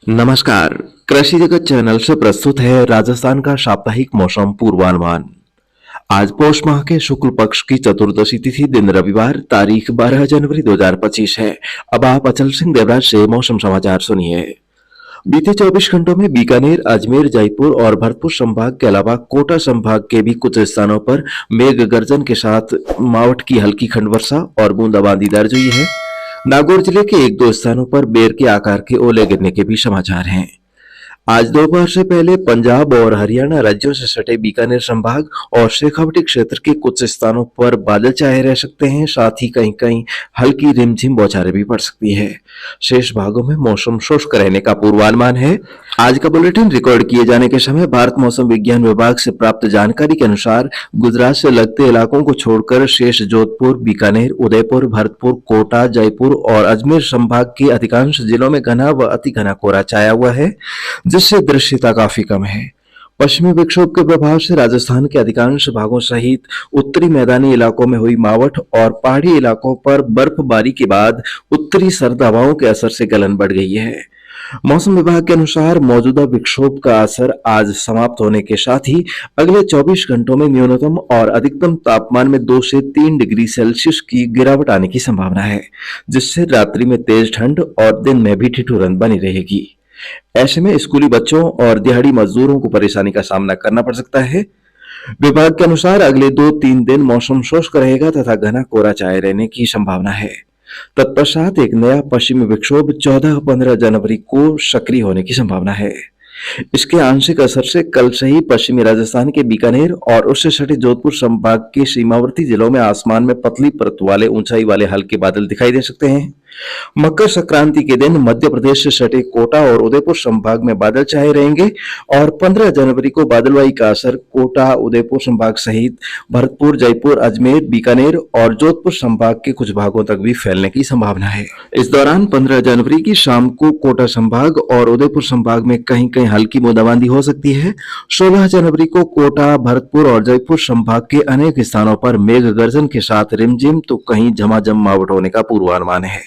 नमस्कार। कृषि जगत चैनल से प्रस्तुत है राजस्थान का साप्ताहिक मौसम पूर्वानुमान। आज पौष माह के शुक्ल पक्ष की चतुर्दशी तिथि दिन रविवार तारीख 12 जनवरी 2025 है। अब आप अचल सिंह देवराज से मौसम समाचार सुनिए। बीते 24 घंटों में बीकानेर, अजमेर, जयपुर और भरतपुर संभाग के अलावा कोटा संभाग के भी कुछ स्थानों पर मेघ गर्जन के साथ मावठ की हल्की खंड वर्षा और बूंदाबांदी दर्ज हुई है। नागौर जिले के एक दो स्थानों पर बेर के आकार के ओले गिरने के भी समाचार हैं। आज दोपहर से पहले पंजाब और हरियाणा राज्यों से सटे बीकानेर संभाग और शेखावटी क्षेत्र के कुछ स्थानों पर बादल छाए रह सकते हैं। साथ ही कहीं कहीं हल्की रिमझिम बौछारें भी पड़ सकती है। शेष भागों में मौसम शुष्क रहने का पूर्वानुमान है। आज का बुलेटिन रिकॉर्ड किए जाने के समय भारत मौसम विज्ञान विभाग से प्राप्त जानकारी के अनुसार गुजरात से लगते इलाकों को छोड़कर शेष जोधपुर, बीकानेर, उदयपुर, भरतपुर, कोटा, जयपुर और अजमेर संभाग के अधिकांश जिलों में घना व अति घना कोहरा छाया हुआ है, जिससे दृश्यता काफी कम है। पश्चिमी विक्षोभ के प्रभाव से राजस्थान के अधिकांश भागों सहित उत्तरी मैदानी इलाकों में हुई मावठ और पहाड़ी इलाकों पर बर्फबारी के बाद उत्तरी सर्द हवाओं के असर से गलन बढ़ गई है। मौसम विभाग के अनुसार मौजूदा विक्षोभ का असर आज समाप्त होने के साथ ही अगले 24 घंटों में न्यूनतम और अधिकतम तापमान में 2 से 3 डिग्री सेल्सियस की गिरावट आने की संभावना है, जिससे रात्रि में तेज ठंड और दिन में भी ठिठुरन बनी रहेगी। ऐसे में स्कूली बच्चों और दिहाड़ी मजदूरों को परेशानी का सामना करना पड़ सकता है। विभाग के अनुसार अगले 2-3 दिन मौसम शुष्क रहेगा तथा घना कोहरा छाए रहने की संभावना है। तत्पश्चात एक नया पश्चिमी विक्षोभ 14-15 जनवरी को सक्रिय होने की संभावना है। इसके आंशिक असर से कल से ही पश्चिमी राजस्थान के बीकानेर और उससे सटे जोधपुर संभाग के सीमावर्ती जिलों में आसमान में पतली परत वाले ऊंचाई वाले हल्के बादल दिखाई दे सकते हैं। मकर संक्रांति के दिन मध्य प्रदेश से सटे कोटा और उदयपुर संभाग में बादल छाए रहेंगे और 15 जनवरी को बादलवाई का असर कोटा, उदयपुर संभाग सहित भरतपुर, जयपुर, अजमेर, बीकानेर और जोधपुर संभाग के कुछ भागों तक भी फैलने की संभावना है। इस दौरान 15 जनवरी की शाम को कोटा संभाग और उदयपुर संभाग में कहीं कहीं हल्की बूंदाबांदी हो सकती है। 16 जनवरी को कोटा, भरतपुर और जयपुर संभाग के अनेक स्थानों पर मेघ गर्जन के साथ रिमझिम तो कहीं झमाझम मावठ होने का पूर्वानुमान है।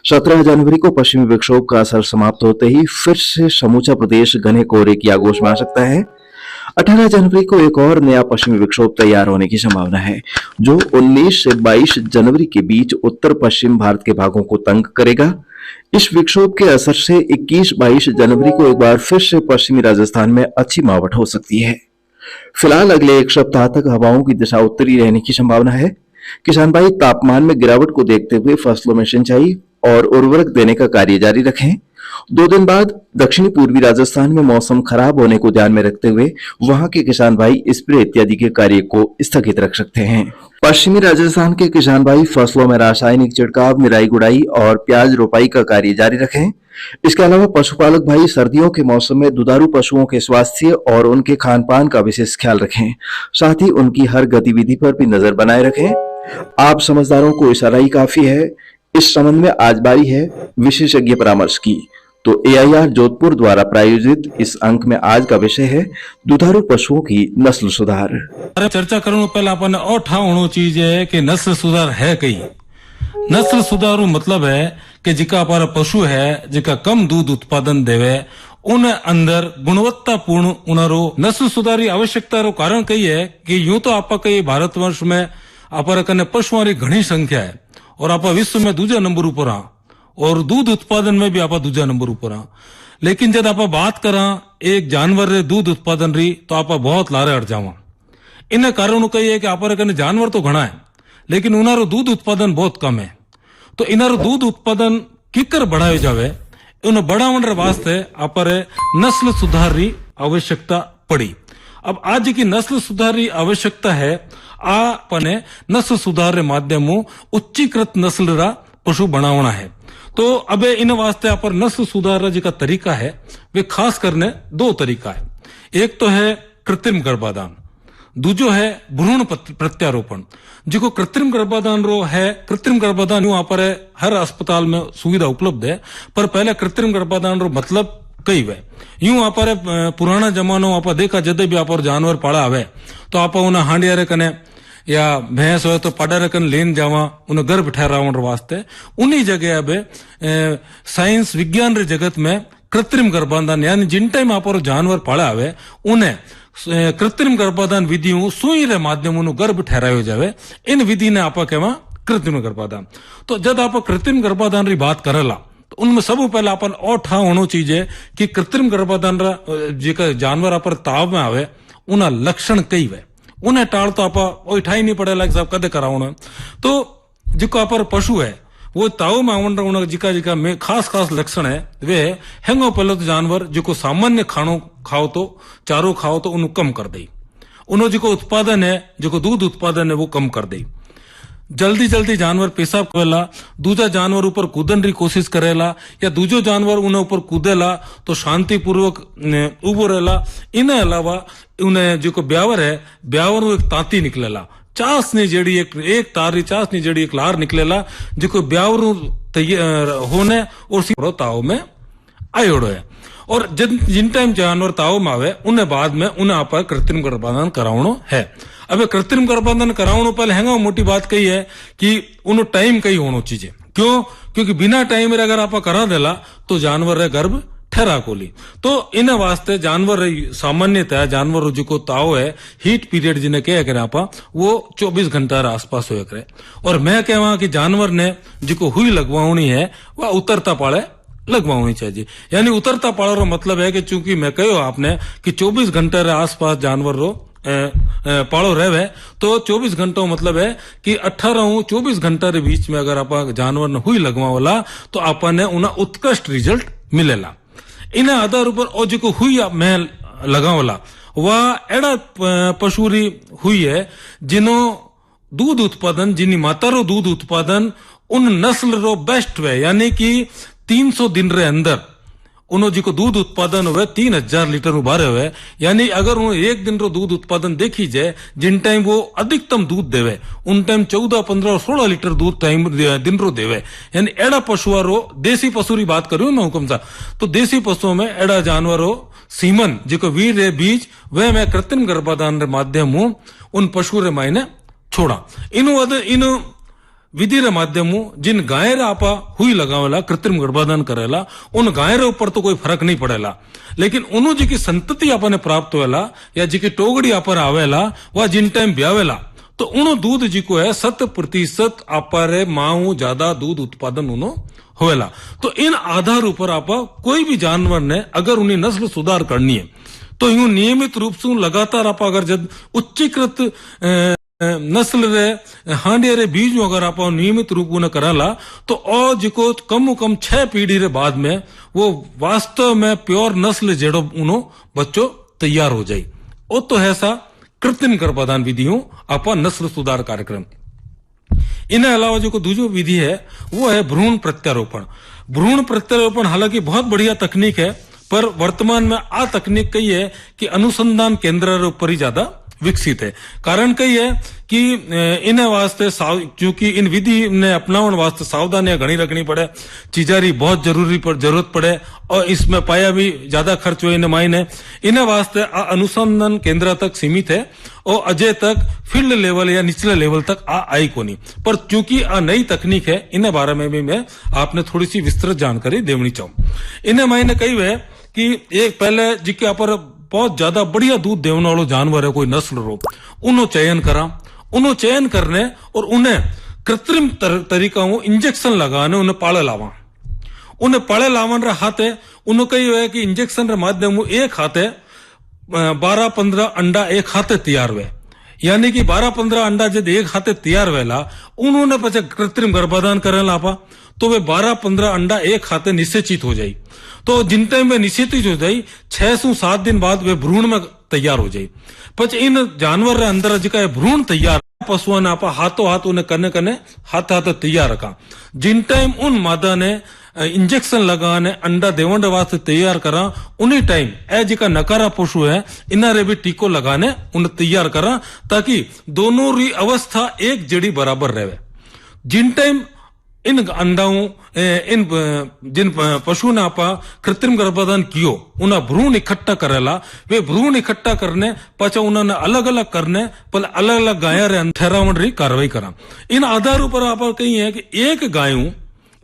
17 जनवरी को पश्चिमी विक्षोभ का असर समाप्त होते ही फिर से समूचा प्रदेश घने कोहरे की आगोश में आ सकता है। 18 जनवरी को एक और नया पश्चिमी विक्षोभ तैयार होने की संभावना है, जो 19 से 22 जनवरी के बीच उत्तर पश्चिम भारत के भागों को तंग करेगा। इस विक्षोभ के असर से 21-22 जनवरी को एक बार फिर से पश्चिमी राजस्थान में अच्छी मावठ हो सकती है। फिलहाल अगले एक सप्ताह तक हवाओं की दिशा उत्तरी रहने की संभावना है। किसान भाई तापमान में गिरावट को देखते हुए फसलों में सिंचाई और उर्वरक देने का कार्य जारी रखें। 2 दिन बाद दक्षिणी पूर्वी राजस्थान में मौसम खराब होने को ध्यान में रखते हुए वहां के किसान भाई स्प्रे इत्यादि के कार्य को स्थगित रख सकते हैं। पश्चिमी राजस्थान के किसान भाई फसलों में रासायनिक छिड़काव, निराई गुड़ाई और प्याज रोपाई का कार्य जारी रखें। इसके अलावा पशुपालक भाई सर्दियों के मौसम में दुधारू पशुओं के स्वास्थ्य और उनके खान पान का विशेष ख्याल रखें। साथ ही उनकी हर गतिविधि पर भी नजर बनाए रखें। आप समझदारों को इशारा ही काफी है। इस संबंध में आज बारी है विशेषज्ञ परामर्श की। तो AIR जोधपुर द्वारा प्रायोजित इस अंक में आज का विषय है दुधारू पशुओं की नस्ल सुधार। चर्चा करूं पहले अपन और ठावणो चीज है कि नस्ल सुधार है कई। नस्ल सुधार मतलब है कि जिका हमारा पशु है जिका कम दूध उत्पादन देवे उन अंदर गुणवत्तापूर्ण उनारो नस्ल सुधारी आवश्यकता रो कारण कई है कि यूं तो आपा कई भारतवर्ष में आपा कने पशुओं की घनी संख्या है और आपा विश्व में दूसरा नंबर ऊपर आ और दूध उत्पादन में भी आपा दूसरा नंबर ऊपर आ। लेकिन जब आपा बात करा एक जानवर रे दूध उत्पादन री तो आपा बहुत लारे अड़ जावा। इन कारणों कई है कि आपा कने जानवर तो घना है लेकिन उनारो दूध उत्पादन बहुत कम है। तो इनारो दूध उत्पादन किकर बढ़ाए जावे उन बढ़ावन रे वास्ते आपरे नस्ल सुधार री आवश्यकता पड़ी। अब आज की नस्ल सुधार री आवश्यकता है आपने नस्ल सुधार रे माध्यमों उच्चीकृत नस्ल रा पशु बनावना है। तो अब इन वास्ते आप नस्ल सुधार का तरीका है वे खास करने 2 तरीका है। एक तो है कृत्रिम गर्भाधान, दूजो है भ्रूण प्रत्यारोपण। जो कृत्रिम गर्भाधान रो है, कृत्रिम गर्भाधान यूं आप हर अस्पताल में सुविधा उपलब्ध है, पर पहले कृत्रिम गर्भाधान रो मतलब कई वे यूं आप पुराना जमानो आप देखा जदे भी आप जानवर पाड़ा आवे तो आप उन्हें हांडिया रे कने या भैंस हो तो पाड़ा रे कने लेन जावा उन्हें गर्भ ठहरावन वास्ते उन्हीं जगह अब साइंस विज्ञान रे जगत में कृत्रिम गर्भाधान यानी जिन टाइम आप जानवर पाड़ा हुए उन्हें कृत्रिम गर्भाधान विधियों सुई रे माध्यम गर्भ ठहरायो जावे इन विधि ने आप कहवा कृत्रिम गर्भाधान। तो जब आप कृत्रिम गर्भाधान री बात करेला तो उनमें सब पहले अपन और ठा होना चाहिए कि कृत्रिम गर्भाधान रा जानवर आप ताव में आवे उना लक्षण कई वे उन्हें टाल तो आप उठाई नहीं पड़ेला साहब कदे करावना। तो जिको आप पशु है वो ताव में आवन जिका जिका में खास खास लक्षण है वे हेंगो पहले तो जानवर जिको सामान्य खानो खाओ तो चारो खाओ तो उन्हें कम कर दे उन्हों जिको उत्पादन है जिको दूध उत्पादन है वो कम कर दे। जल्दी जल्दी जानवर पेशाब करेला दूजा जानवर ऊपर कूदन री कोशिश करेला या दूजो जानवर उन्हें ऊपर कूदेला तो शांति पूर्वक उबो रहेला। इन्हें अलावा उन्हें जो ब्यावर है ब्यावर एक तांती निकलेला चास ने जेड़ी एक तारी चास ने जेड़ी एक लार निकलेला जो ब्यावर तैयार होने और ताव में आयोड़ो है। और जिन टाइम जानवर ताव में आवे उन्हें बाद में उन्हें आप कृत्रिम गर्भाधान करावनो है। अब कृत्रिम गर्भाधान करावनो पहले हैंगा मोटी बात कही है कि उन्हें टाइम कही होना चाहिए। क्यों? क्योंकि बिना टाइम रे अगर आप करा देला तो जानवर रे गर्भ ठहरा कोली। तो इन वास्ते जानवर सामान्यतः जानवर जो ताव है हीट पीरियड जिन्हें कह करे आप वो 24 घंटा आसपास हो करे। और मैं कहवा कि जानवर ने जो हुई लगवानी है वह उतरता पाले लगवानी चाहिए। यानी उतरता पाड़ा रो मतलब है कि चूंकि मैं कहो आपने कि 24 घंटे रे आसपास जानवर रो पाड़ो रहे तो 24 घंटों मतलब है कि 18-24 घंटा रे बीच में अगर आप जानवर ने हुई लगवावला तो आपने उन्हें उत्कृष्ट रिजल्ट मिलेला। इन आधार पर और जो हुई मैं लगावला वह एड़ा पशुरी हुई है जिन्हों दूध उत्पादन जिनी माता रो दूध उत्पादन उन नस्ल रो बेस्ट वे यानी कि 300 दिन रे अंदर उन्हों जी को दूध उत्पादन हुए 3000 लीटर उभारे हुए। यानी अगर उन्होंने एक दिन रो दूध उत्पादन देखी जाए जिन टाइम वो अधिकतम दूध देवे उन टाइम 14, 15 और 16 लीटर दूध टाइम दिन रो देवे। यानी एड़ा पशुआ रो देसी पशु री बात करूं मैं हुक्म सा तो देसी पशुओं में एड़ा जानवर हो सीमन जिको वीर रे बीज वह मैं कृत्रिम गर्भाधान रे माध्यम हूं उन पशु रे मायने छोड़ा। इन विधि रे माध्यम जिन गाय रे आपा हुई लगावेला कृत्रिम गर्भाधान करेला उन गाय रे ऊपर तो कोई फर्क नहीं पड़ेला। लेकिन उन्हों जी की संतति आपने प्राप्त होएला या जी की टोगड़ी आपर आवेला वह जिन टाइम ब्यावेला तो उनो दूध जी को है 100% आपारे माऊ ज्यादा दूध उत्पादन उनो होएला। तो इन आधार ऊपर आप कोई भी जानवर ने अगर उन्हें नस्ल सुधार करनी है तो यूं नियमित रूप से लगातार आप अगर जब उच्चीकृत नस्ल रे हांडे रे बीज अगर आप नियमित रूप में कराला तो और जिको कम कम 6 पीढ़ी रे बाद में वो वास्तव में प्योर नस्ल जेड़ो उनो बच्चों तैयार हो जाए। वो तो है सा कृत्रिम गर्भाधान विधियों आप नस्ल सुधार कार्यक्रम। इन अलावा जो दूसरी विधि है वो है भ्रूण प्रत्यारोपण। भ्रूण प्रत्यारोपण हालांकि बहुत बढ़िया तकनीक है पर वर्तमान में आ तकनीक कही है कि अनुसंधान केंद्र रे ऊपर ही ज्यादा विकसित है। कारण कही है कि इन वास्ते क्योंकि इन विधि ने अपनावन वास्ते सावधानियां घनी रखनी पड़े चीजारी बहुत जरूरत पड़े और इसमें पाया भी ज्यादा खर्च हुए इन मायने इन वास्ते अनुसंधान केंद्र तक सीमित है और अजय तक फील्ड लेवल या निचले लेवल तक आई को नहीं। पर क्योंकि नई तकनीक है इन बारे में भी मैं आपने थोड़ी सी विस्तृत जानकारी देनी चाहूं। इन मायने कही है कि एक पहले जिके पर बहुत ज्यादा बढ़िया दूध देने वालों जानवर है कोई नस्ल रो उन्हों चयन करने और उन्हें कृत्रिम तरीका इंजेक्शन लगाने उन्हें पाले लावन रे हाथे उन्होंने कही है कि इंजेक्शन रे माध्यम एक हाथे 12-15 अंडा एक हाथे तैयार हुए। यानी कि 12-15 अंडा जब एक हाथे तैयार वेला उन्होंने पचे कृत्रिम गर्भाधान करेला आपा तो वे 12-15 अंडा एक हाथे निषेचित हो जाये। तो जिन टाइम में निषेचित हो जाये 6 से 7 दिन बाद वे भ्रूण में तैयार हो जाये। पच इन जानवर रे अंदर जिका भ्रूण तैयार पशुओं ने आपा हाथों हाथ उन्हें कने हाथ तैयार रखा। जिन टाइम उन मादा ने इंजेक्शन लगाने अंडा देवंड वास्ते तैयार करा उन्हीं टाइम ए जिका नकारा पशु है इनारे भी टीको लगाने उन्हें तैयार करा ताकि दोनों री अवस्था एक जड़ी बराबर रहे। जिन टाइम इन अंडाओं इन जिन पशु ने आपा कृत्रिम गर्भाधान कियो उन्हें भ्रूण इकट्ठा करेला वे भ्रूण इकट्ठा करने पचा उन्होंने अलग अलग करने पर अलग अलग गाय रे ठहरावन री कार्रवाई करा। इन आधार पर आप कही है कि एक गायों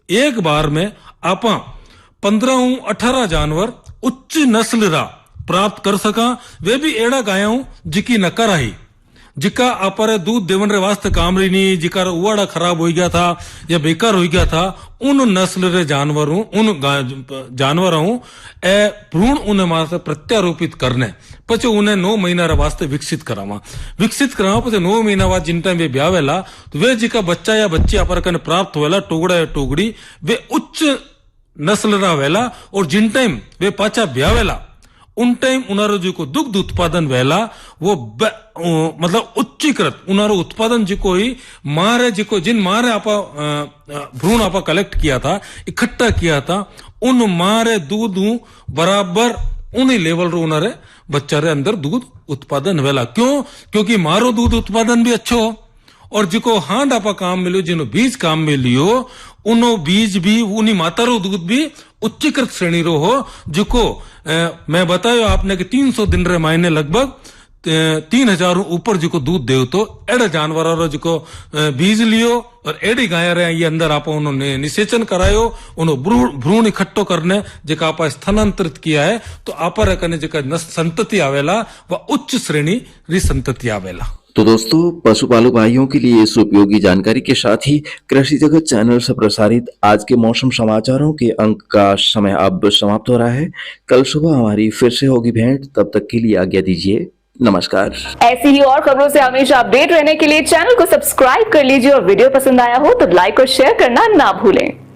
एक बार में आप 15-18 जानवर उच्च नस्ल रा प्राप्त कर सका। वे भी एड़ा गाया जिकी नकर आई, जिका आपर दूध देवन रे वास्ते काम रही नहीं, जिका उवाड़ा खराब हो गया था या बेकार हो गया था, उन नस्ल रे जानवरों जानवरों ए भ्रूण उन्हें मारे प्रत्यारोपित करने पचे उन्हें 9 महीना रे वास्ते विकसित करावा पचे 9 महीना बाद जिन टाइम वे ब्यावेला तो वे जिका बच्चा या बच्ची आपर कने प्राप्त होवेला टोगड़ा या टोगड़ी वे उच्च नस्ल रा वेला। और जिन टाइम वे पाचा ब्यावेला उन टाइम उनारो जो को दुग्ध उत्पादन वेला वो मतलब उच्चीकृत उनारो उत्पादन जिको ही मारे जिको जिन मारे आपा भ्रूण आपा कलेक्ट किया था, इकट्ठा किया था, उन मारे दूध बराबर उन्हीं लेवल रो उनारे बच्चा रे अंदर दूध उत्पादन वेला। क्यों? क्योंकि मारो दूध उत्पादन भी अच्छो और जिको हांड आपा काम मिलो, जिनो बीज काम मिलियो, उनो बीज भी उन्हीं मातारो दूध भी उच्चीकृत श्रेणी रो हो, जिको मैं बतायो आपने कि 300 दिन रे मायने लगभग 3000 ऊपर जिको दूध देव तो एड़े जानवर रो जिको बीज लियो और एड़ी गाय रे ये अंदर आप उन्होंने निषेचन करायो, उन्होंने भ्रूण इकट्ठो करने जिका आप स्थानांतरित किया है, तो आप कने जिका संतति आवेला वह उच्च श्रेणी री संतति आवेला। तो दोस्तों, पशुपालक भाइयों के लिए इस उपयोगी जानकारी के साथ ही कृषि जगत चैनल से प्रसारित आज के मौसम समाचारों के अंक का समय अब समाप्त हो रहा है। कल सुबह हमारी फिर से होगी भेंट, तब तक के लिए आज्ञा दीजिए। नमस्कार। ऐसी ही और खबरों से हमेशा अपडेट रहने के लिए चैनल को सब्सक्राइब कर लीजिए और वीडियो पसंद आया हो तो लाइक और शेयर करना ना भूलें।